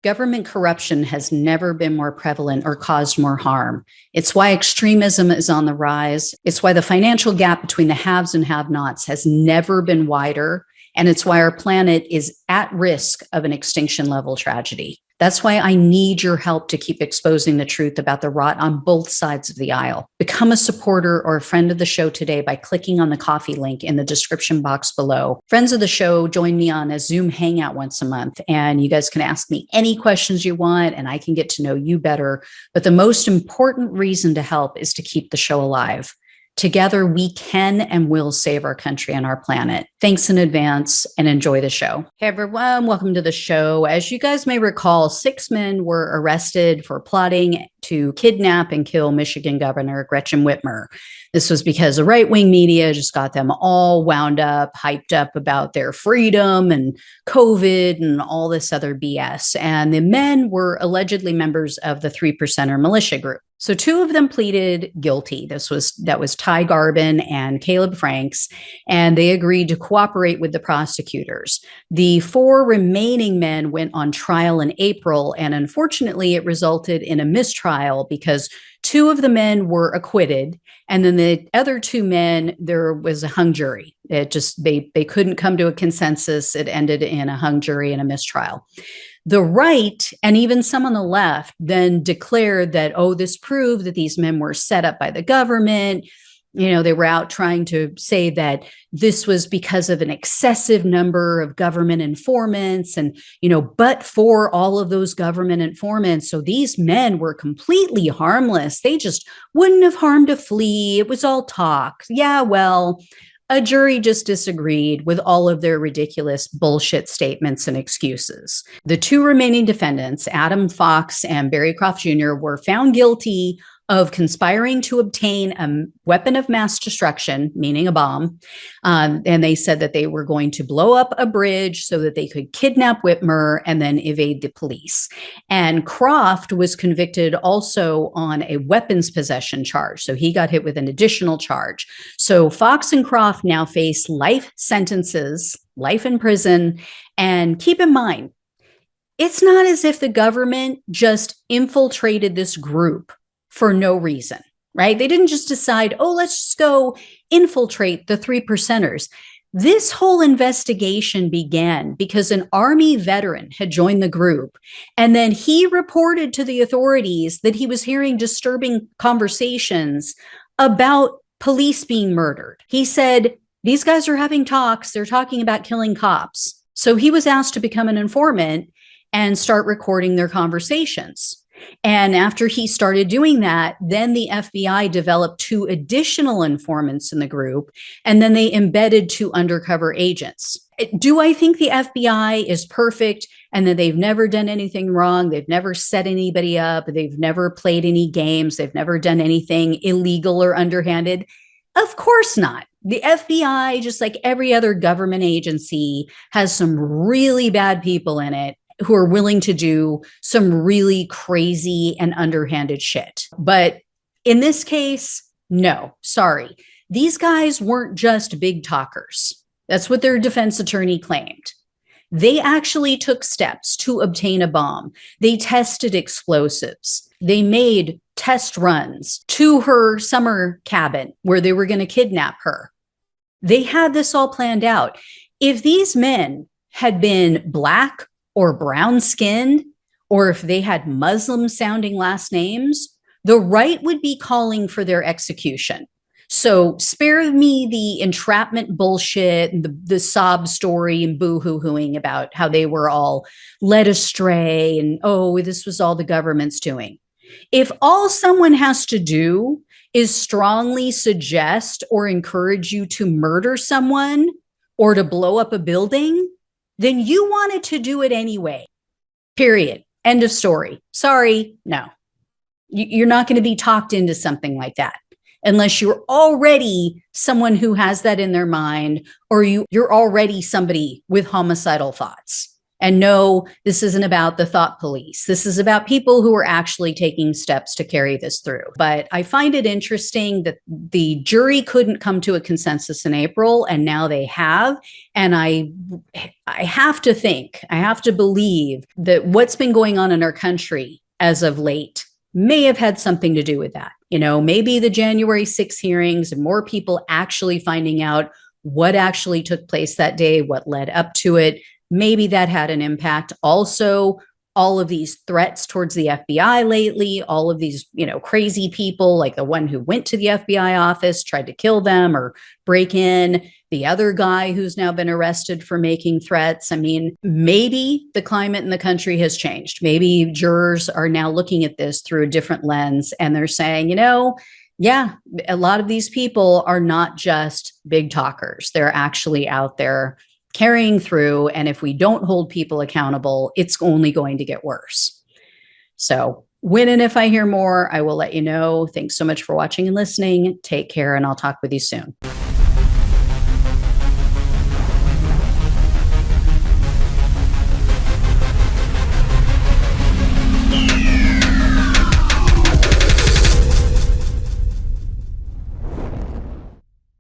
Government corruption has never been more prevalent or caused more harm. It's why extremism is on the rise. It's why the financial gap between the haves and have-nots has never been wider. And it's why our planet is at risk of an extinction level tragedy. That's why I need your help to keep exposing the truth about the rot on both sides of the aisle. Become a supporter or a friend of the show today by clicking on the coffee link in the description box below. Friends of the show join me on a Zoom hangout once a month, and you guys can ask me any questions you want, and I can get to know you better. But the most important reason to help is to keep the show alive. Together, we can and will save our country and our planet. Thanks in advance and enjoy the show. Hey, everyone. Welcome to the show. As you guys may recall, 6 men were arrested for plotting to kidnap and kill Michigan Governor Gretchen Whitmer. This was because the right-wing media just got them all wound up, hyped up about their freedom and COVID and all this other BS. And the men were allegedly members of the 3%er militia group. So 2 of them pleaded guilty. That was Ty Garbin and Caleb Franks, and they agreed to cooperate with the prosecutors. The 4 remaining men went on trial in April, and unfortunately, it resulted in a mistrial because 2 of the men were acquitted, and then the other 2 men, there was a hung jury. They couldn't come to a consensus. It ended in a hung jury and a mistrial. The right, and even some on the left, then declared that, this proved that these men were set up by the government. They were out trying to say that this was because of an excessive number of government informants and, but for all of those government informants. So these men were completely harmless. They just wouldn't have harmed a flea. It was all talk. Yeah, well, a jury just disagreed with all of their ridiculous bullshit statements and excuses. The 2 remaining defendants, Adam Fox and Barry Croft Jr., were found guilty of conspiring to obtain a weapon of mass destruction, meaning a bomb. And they said that they were going to blow up a bridge so that they could kidnap Whitmer and then evade the police. And Croft was convicted also on a weapons possession charge. So he got hit with an additional charge. So Fox and Croft now face life sentences, life in prison. And keep in mind, it's not as if the government just infiltrated this group for no reason, right? They didn't just decide, let's just go infiltrate the 3%ers. This whole investigation began because an Army veteran had joined the group, and then he reported to the authorities that he was hearing disturbing conversations about police being murdered. He said, these guys are having talks. They're talking about killing cops. So he was asked to become an informant and start recording their conversations. And after he started doing that, then the FBI developed 2 additional informants in the group, and then they embedded 2 undercover agents. Do I think the FBI is perfect and that they've never done anything wrong? They've never set anybody up. They've never played any games. They've never done anything illegal or underhanded? Of course not. The FBI, just like every other government agency, has some really bad people in it who are willing to do some really crazy and underhanded shit. But in this case, no, sorry. These guys weren't just big talkers. That's what their defense attorney claimed. They actually took steps to obtain a bomb. They tested explosives. They made test runs to her summer cabin where they were going to kidnap her. They had this all planned out. If these men had been Black or brown skinned, or if they had Muslim sounding last names, the right would be calling for their execution. So spare me the entrapment bullshit and the sob story and boo-hoo-hooing about how they were all led astray and, this was all the government's doing. If all someone has to do is strongly suggest or encourage you to murder someone or to blow up a building, then you wanted to do it anyway. Period. End of story. Sorry, no. You're not going to be talked into something like that unless you're already someone who has that in their mind, or you're already somebody with homicidal thoughts. And no, this isn't about the thought police. This is about people who are actually taking steps to carry this through. But I find it interesting that the jury couldn't come to a consensus in April, and now they have. And I have to believe that what's been going on in our country as of late may have had something to do with that. Maybe the January 6th hearings and more people actually finding out what actually took place that day, what led up to it. Maybe that had an impact. Also, all of these threats towards the FBI lately, all of these, crazy people, like the one who went to the FBI office, tried to kill them or break in, the other guy who's now been arrested for making threats. I mean, maybe the climate in the country has changed. Maybe jurors are now looking at this through a different lens, and they're saying, yeah, a lot of these people are not just big talkers. They're actually out there carrying through. And if we don't hold people accountable, it's only going to get worse. So when and if I hear more, I will let you know. Thanks so much for watching and listening. Take care, and I'll talk with you soon.